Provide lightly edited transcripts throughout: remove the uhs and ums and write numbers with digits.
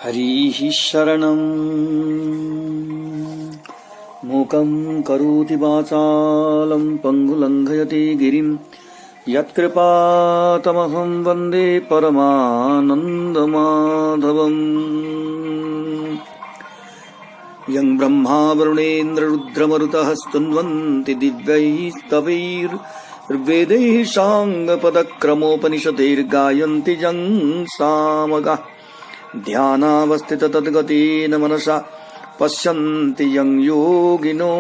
हरिः शरणं मूकं करोति वाचालं पङ्गुलङ्घयति गिरिं यत्कृपातमहं वन्दे परमानन्दमाधवम्। यं ब्रह्मा वरुणेन्द्ररुद्रमरुतः स्तुन्वन्ति दिव्यैस्तवैर्वेदैः साङ्गपदक्रमोपनिषदैर्गायन्ति यं सामगाः ध्यानावस्थिततद्गतेन मनसा पश्यन्ति यं योगिनो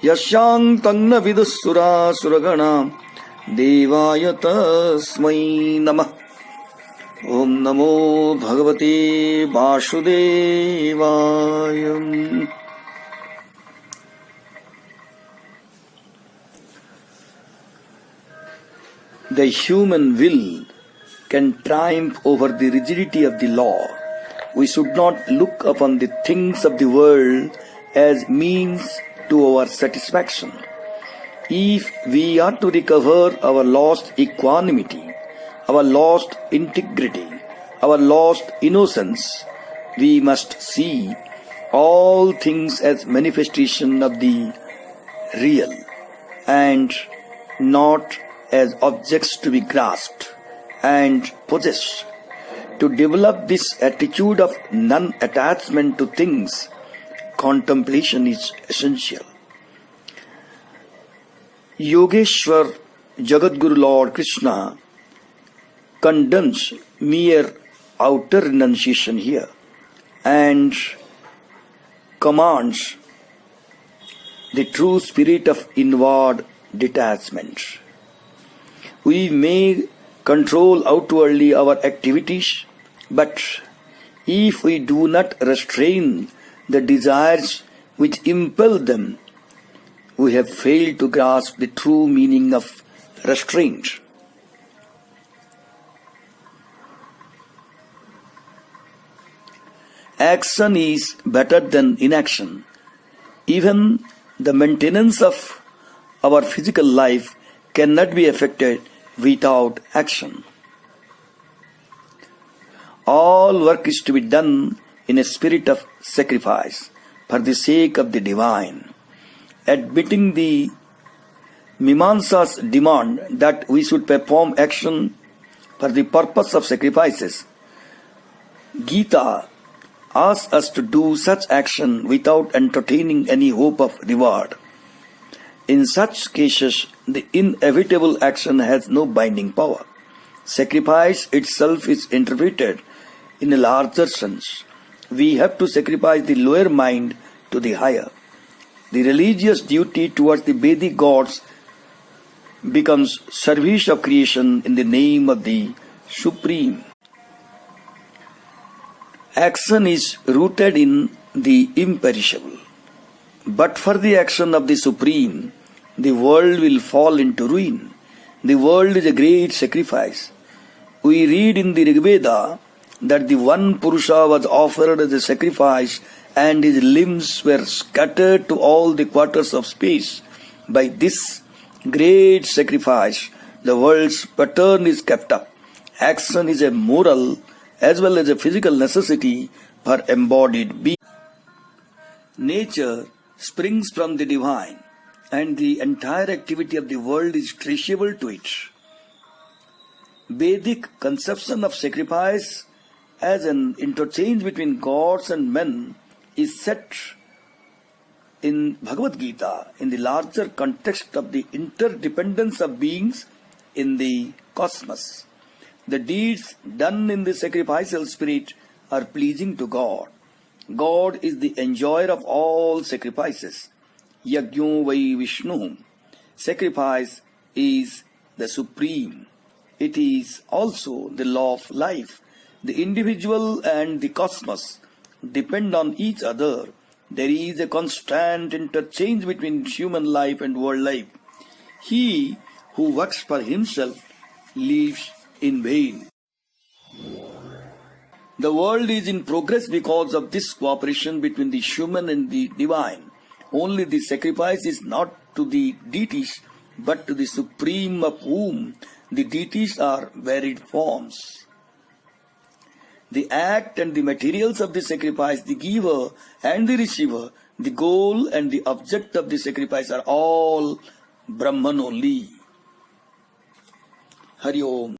यस्यान्तं न विदुःसुरासुरगणा देवाय तस्मै नमः। ॐ नमो भगवते वासुदेवाय। The human will can triumph over the rigidity of the law. We should not look upon the things of the world as means to our satisfaction. If we are to recover our lost equanimity, our lost integrity, our lost innocence, we must see all things as manifestation of the real and not as objects to be grasped and possessed. To develop this attitude of non-attachment to things, contemplation is essential. Yogeshwar Jagadguru Lord Krishna condemns mere outer renunciation here and commands the true spirit of inward detachment. We may control outwardly our activities, but if we do not restrain the desires which impel them, we have failed to grasp the true meaning of restraint. Action is better than inaction. Even the maintenance of our physical life cannot be effected without action. All work is to be done in a spirit of sacrifice for the sake of the divine. Admitting the Mimamsa's demand that we should perform action for the purpose of sacrifices, Gita asks us to do such action without entertaining any hope of reward. In such cases, the inevitable action has no binding power. Sacrifice itself is interpreted in a larger sense. We have to sacrifice the lower mind to the higher. The religious duty towards the Vedic gods becomes service of creation in the name of the Supreme. Action is rooted in the imperishable. But for the action of the Supreme, the world will fall into ruin. The world is a great sacrifice. We read in the Rig Veda that the one Purusha was offered as a sacrifice and his limbs were scattered to all the quarters of space. By this great sacrifice, the world's pattern is kept up. Action is a moral as well as a physical necessity for embodied being. Nature springs from the divine, and the entire activity of the world is traceable to it. Vedic conception of sacrifice as an interchange between gods and men is set in Bhagavad Gita in the larger context of the interdependence of beings in the cosmos. The deeds done in the sacrificial spirit are pleasing to God. God is the enjoyer of all sacrifices. Yajño vai Vishnu. Sacrifice is the supreme. It is also the law of life. The individual and the cosmos depend on each other. There is a constant interchange between human life and world life. He who works for himself lives in vain. The world is in progress because of this cooperation between the human and the divine. Only the sacrifice is not to the deities, but to the Supreme, of whom the deities are varied forms. the act and the materials of the sacrifice, the giver and the receiver, the goal and the object of the sacrifice are all Brahman only. Hari Om.